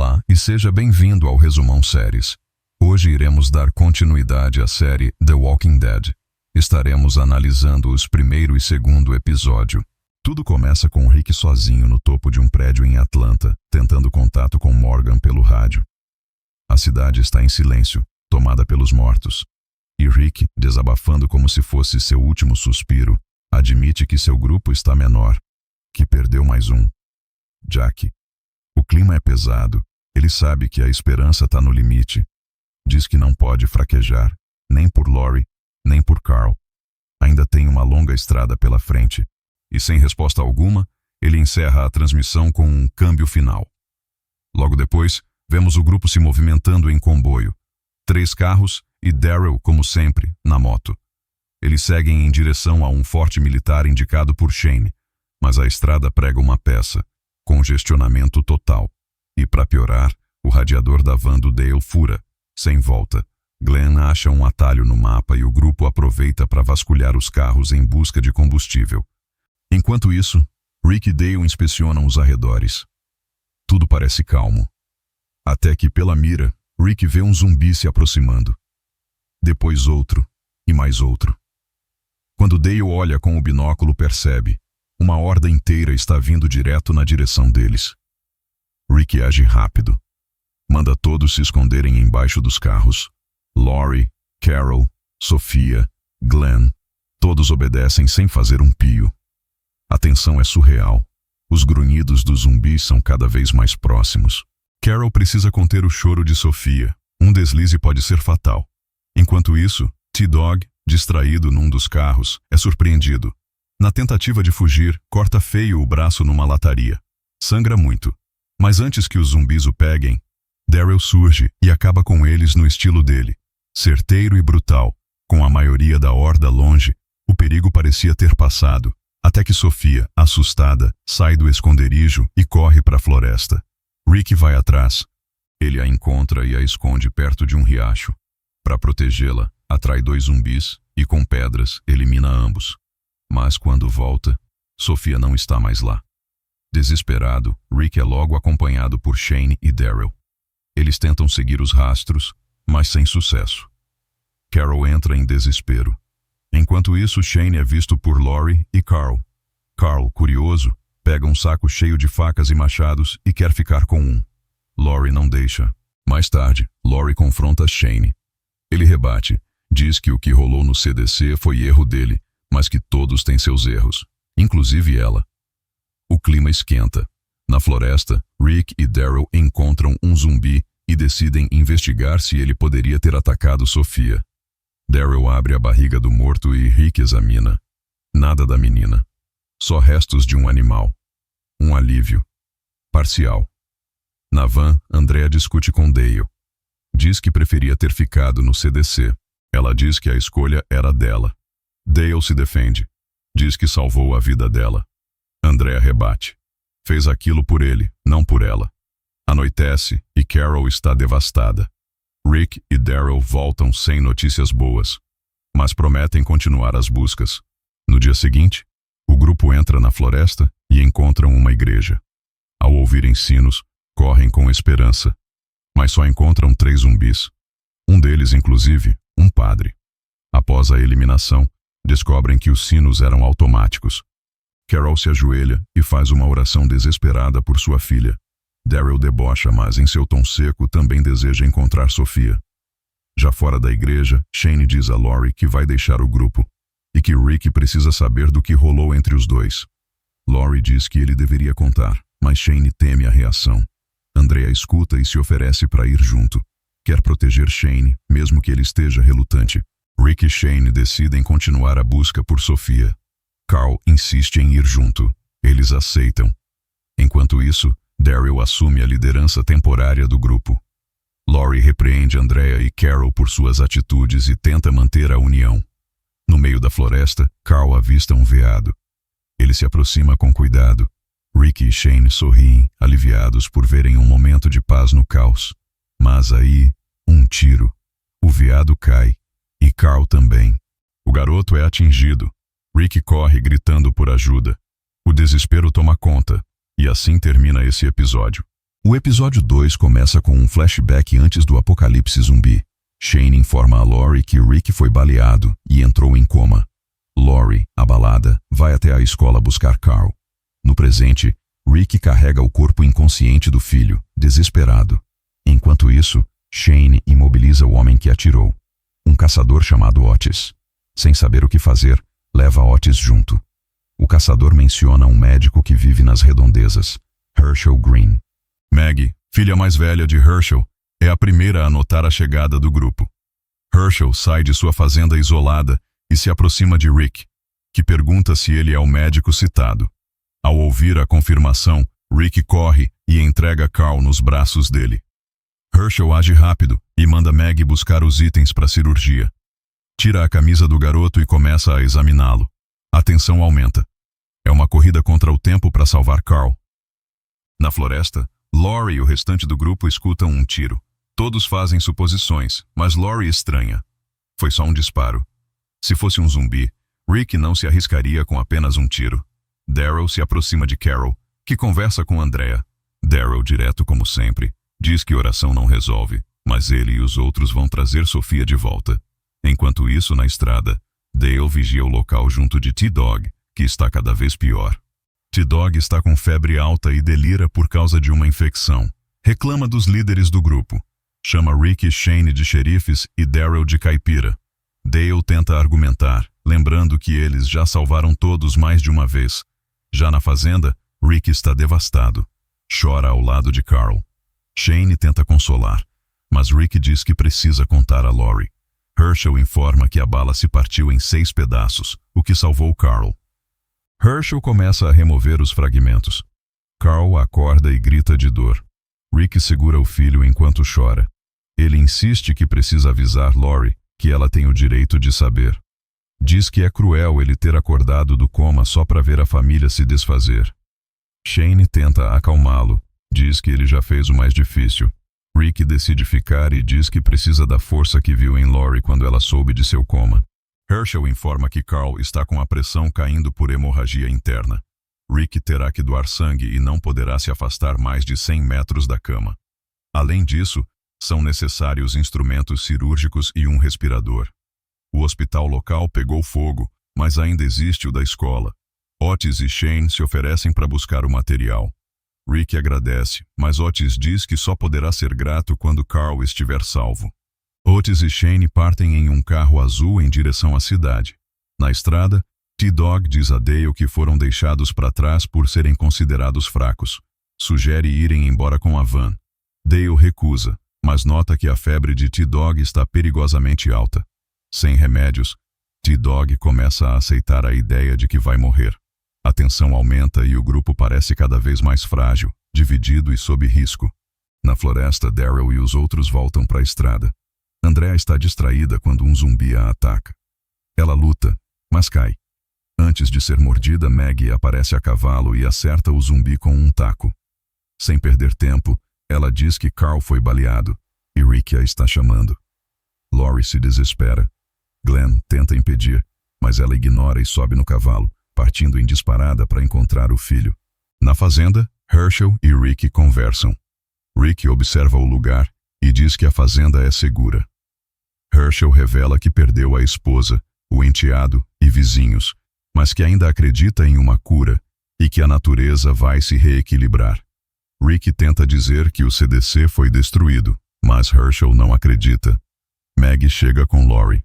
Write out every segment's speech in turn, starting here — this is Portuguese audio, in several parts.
Olá e seja bem-vindo ao Resumão Séries. Hoje iremos dar continuidade à série The Walking Dead. Estaremos analisando os primeiro e segundo episódio. Tudo começa com Rick sozinho no topo de um prédio em Atlanta, tentando contato com Morgan pelo rádio. A cidade está em silêncio, tomada pelos mortos. E Rick, desabafando como se fosse seu último suspiro, admite que seu grupo está menor, que perdeu mais um. Jack. O clima é pesado, ele sabe que a esperança está no limite. Diz que não pode fraquejar, nem por Lori, nem por Carl. Ainda tem uma longa estrada pela frente. E sem resposta alguma, ele encerra a transmissão com um câmbio final. Logo depois, vemos o grupo se movimentando em comboio. 3 carros e Daryl, como sempre, na moto. Eles seguem em direção a um forte militar indicado por Shane, mas a estrada prega uma peça. Congestionamento total. E para piorar, o radiador da van do Dale fura, sem volta. Glenn acha um atalho no mapa e o grupo aproveita para vasculhar os carros em busca de combustível. Enquanto isso, Rick e Dale inspecionam os arredores. Tudo parece calmo. Até que, pela mira, Rick vê um zumbi se aproximando. Depois outro, e mais outro. Quando Dale olha com o binóculo, percebe. Uma horda inteira está vindo direto na direção deles. Rick age rápido. Manda todos se esconderem embaixo dos carros. Lori, Carol, Sophia, Glenn, todos obedecem sem fazer um pio. A tensão é surreal. Os grunhidos dos zumbis são cada vez mais próximos. Carol precisa conter o choro de Sophia. Um deslize pode ser fatal. Enquanto isso, T-Dog, distraído num dos carros, é surpreendido. Na tentativa de fugir, corta feio o braço numa lataria. Sangra muito. Mas antes que os zumbis o peguem, Daryl surge e acaba com eles no estilo dele. Certeiro e brutal, com a maioria da horda longe, o perigo parecia ter passado, até que Sophia, assustada, sai do esconderijo e corre para a floresta. Rick vai atrás. Ele a encontra e a esconde perto de um riacho. Para protegê-la, atrai 2 zumbis e, com pedras, elimina ambos. Mas quando volta, Sophia não está mais lá. Desesperado, Rick é logo acompanhado por Shane e Daryl. Eles tentam seguir os rastros, mas sem sucesso. Carol entra em desespero. Enquanto isso, Shane é visto por Lori e Carl. Carl, curioso, pega um saco cheio de facas e machados e quer ficar com um. Lori não deixa. Mais tarde, Lori confronta Shane. Ele rebate, diz que o que rolou no CDC foi erro dele, mas que todos têm seus erros, inclusive ela. O clima esquenta. Na floresta, Rick e Daryl encontram um zumbi e decidem investigar se ele poderia ter atacado Sophia. Daryl abre a barriga do morto e Rick examina. Nada da menina. Só restos de um animal. Um alívio. Parcial. Na van, Andrea discute com Dale. Diz que preferia ter ficado no CDC. Ela diz que a escolha era dela. Dale se defende. Diz que salvou a vida dela. Andrea rebate. Fez aquilo por ele, não por ela. Anoitece e Carol está devastada. Rick e Daryl voltam sem notícias boas, mas prometem continuar as buscas. No dia seguinte, o grupo entra na floresta e encontram uma igreja. Ao ouvirem sinos, correm com esperança, mas só encontram 3 zumbis. Um deles, inclusive, um padre. Após a eliminação, descobrem que os sinos eram automáticos. Carol se ajoelha e faz uma oração desesperada por sua filha. Daryl debocha, mas em seu tom seco também deseja encontrar Sophia. Já fora da igreja, Shane diz a Lori que vai deixar o grupo e que Rick precisa saber do que rolou entre os dois. Lori diz que ele deveria contar, mas Shane teme a reação. Andrea escuta e se oferece para ir junto. Quer proteger Shane, mesmo que ele esteja relutante. Rick e Shane decidem continuar a busca por Sophia. Carl insiste em ir junto. Eles aceitam. Enquanto isso, Daryl assume a liderança temporária do grupo. Lori repreende Andrea e Carol por suas atitudes e tenta manter a união. No meio da floresta, Carl avista um veado. Ele se aproxima com cuidado. Rick e Shane sorriem, aliviados por verem um momento de paz no caos. Mas aí, um tiro. O veado cai. E Carl também. O garoto é atingido. Rick corre gritando por ajuda. O desespero toma conta. E assim termina esse episódio. O episódio 2 começa com um flashback antes do apocalipse zumbi. Shane informa a Lori que Rick foi baleado e entrou em coma. Lori, abalada, vai até a escola buscar Carl. No presente, Rick carrega o corpo inconsciente do filho, desesperado. Enquanto isso, Shane imobiliza o homem que atirou. Um caçador chamado Otis. Sem saber o que fazer, leva Otis junto. O caçador menciona um médico que vive nas redondezas, Herschel Green. Maggie, filha mais velha de Herschel, é a primeira a notar a chegada do grupo. Herschel sai de sua fazenda isolada e se aproxima de Rick, que pergunta se ele é o médico citado. Ao ouvir a confirmação, Rick corre e entrega Carl nos braços dele. Herschel age rápido e manda Maggie buscar os itens para a cirurgia. Tira a camisa do garoto e começa a examiná-lo. A tensão aumenta. É uma corrida contra o tempo para salvar Carl. Na floresta, Lori e o restante do grupo escutam um tiro. Todos fazem suposições, mas Lori estranha. Foi só um disparo. Se fosse um zumbi, Rick não se arriscaria com apenas um tiro. Daryl se aproxima de Carol, que conversa com Andrea. Daryl, direto como sempre, diz que oração não resolve, mas ele e os outros vão trazer Sofia de volta. Enquanto isso, na estrada, Dale vigia o local junto de T-Dog, que está cada vez pior. T-Dog está com febre alta e delira por causa de uma infecção. Reclama dos líderes do grupo. Chama Rick e Shane de xerifes e Daryl de caipira. Dale tenta argumentar, lembrando que eles já salvaram todos mais de uma vez. Já na fazenda, Rick está devastado. Chora ao lado de Carl. Shane tenta consolar, mas Rick diz que precisa contar a Lori. Herschel informa que a bala se partiu em 6 pedaços, o que salvou Carl. Herschel começa a remover os fragmentos. Carl acorda e grita de dor. Rick segura o filho enquanto chora. Ele insiste que precisa avisar Lori que ela tem o direito de saber. Diz que é cruel ele ter acordado do coma só para ver a família se desfazer. Shane tenta acalmá-lo. Diz que ele já fez o mais difícil. Rick decide ficar e diz que precisa da força que viu em Lori quando ela soube de seu coma. Herschel informa que Carl está com a pressão caindo por hemorragia interna. Rick terá que doar sangue e não poderá se afastar mais de 100 metros da cama. Além disso, são necessários instrumentos cirúrgicos e um respirador. O hospital local pegou fogo, mas ainda existe o da escola. Otis e Shane se oferecem para buscar o material. Rick agradece, mas Otis diz que só poderá ser grato quando Carl estiver salvo. Otis e Shane partem em um carro azul em direção à cidade. Na estrada, T-Dog diz a Dale que foram deixados para trás por serem considerados fracos. Sugere irem embora com a van. Dale recusa, mas nota que a febre de T-Dog está perigosamente alta. Sem remédios, T-Dog começa a aceitar a ideia de que vai morrer. A tensão aumenta e o grupo parece cada vez mais frágil, dividido e sob risco. Na floresta, Daryl e os outros voltam para a estrada. Andrea está distraída quando um zumbi a ataca. Ela luta, mas cai. Antes de ser mordida, Maggie aparece a cavalo e acerta o zumbi com um taco. Sem perder tempo, ela diz que Carl foi baleado e Rick a está chamando. Lori se desespera. Glenn tenta impedir, mas ela ignora e sobe no cavalo, partindo em disparada para encontrar o filho. Na fazenda, Herschel e Rick conversam. Rick observa o lugar e diz que a fazenda é segura. Herschel revela que perdeu a esposa, o enteado e vizinhos, mas que ainda acredita em uma cura e que a natureza vai se reequilibrar. Rick tenta dizer que o CDC foi destruído, mas Herschel não acredita. Maggie chega com Lori.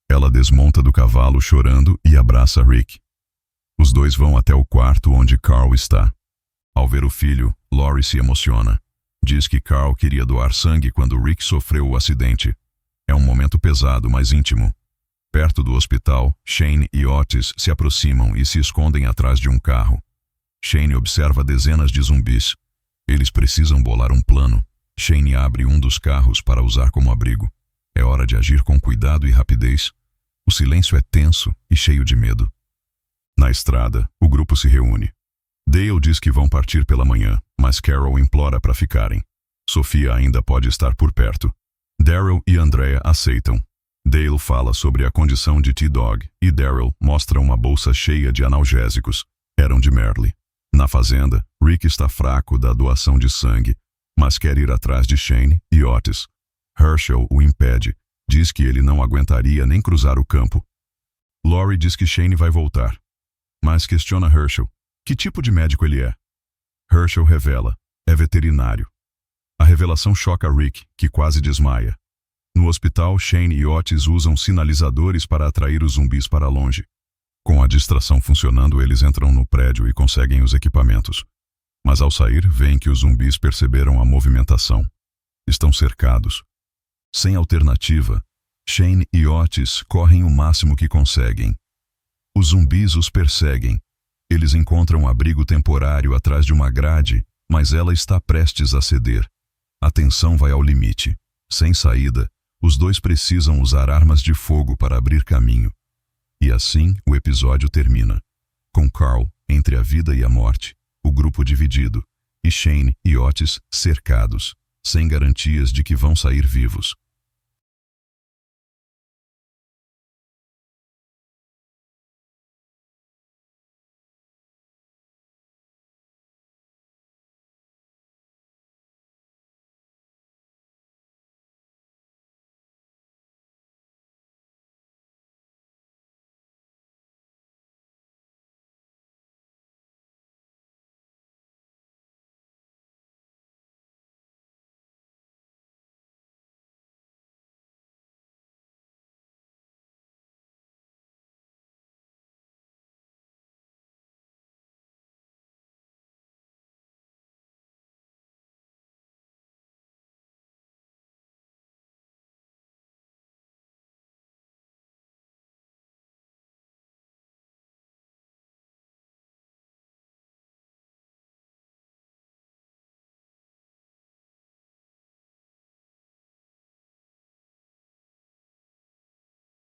Ela desmonta do cavalo chorando e abraça Rick. Os dois vão até o quarto onde Carl está. Ao ver o filho, Lori se emociona. Diz que Carl queria doar sangue quando Rick sofreu o acidente. É um momento pesado, mas íntimo. Perto do hospital, Shane e Otis se aproximam e se escondem atrás de um carro. Shane observa dezenas de zumbis. Eles precisam bolar um plano. Shane abre um dos carros para usar como abrigo. É hora de agir com cuidado e rapidez. O silêncio é tenso e cheio de medo. Na estrada, o grupo se reúne. Dale diz que vão partir pela manhã, mas Carol implora para ficarem. Sofia ainda pode estar por perto. Daryl e Andrea aceitam. Dale fala sobre a condição de T-Dog e Daryl mostra uma bolsa cheia de analgésicos. Eram de Merle. Na fazenda, Rick está fraco da doação de sangue, mas quer ir atrás de Shane e Otis. Herschel o impede, diz que ele não aguentaria nem cruzar o campo. Laurie diz que Shane vai voltar, mas questiona Herschel. Que tipo de médico ele é? Herschel revela, é veterinário. A revelação choca Rick, que quase desmaia. No hospital, Shane e Otis usam sinalizadores para atrair os zumbis para longe. Com a distração funcionando, eles entram no prédio e conseguem os equipamentos. Mas ao sair, veem que os zumbis perceberam a movimentação. Estão cercados. Sem alternativa, Shane e Otis correm o máximo que conseguem. Os zumbis os perseguem. Eles encontram abrigo temporário atrás de uma grade, mas ela está prestes a ceder. A tensão vai ao limite. Sem saída, os dois precisam usar armas de fogo para abrir caminho. E assim o episódio termina, com Carl entre a vida e a morte, o grupo dividido, e Shane e Otis cercados, sem garantias de que vão sair vivos.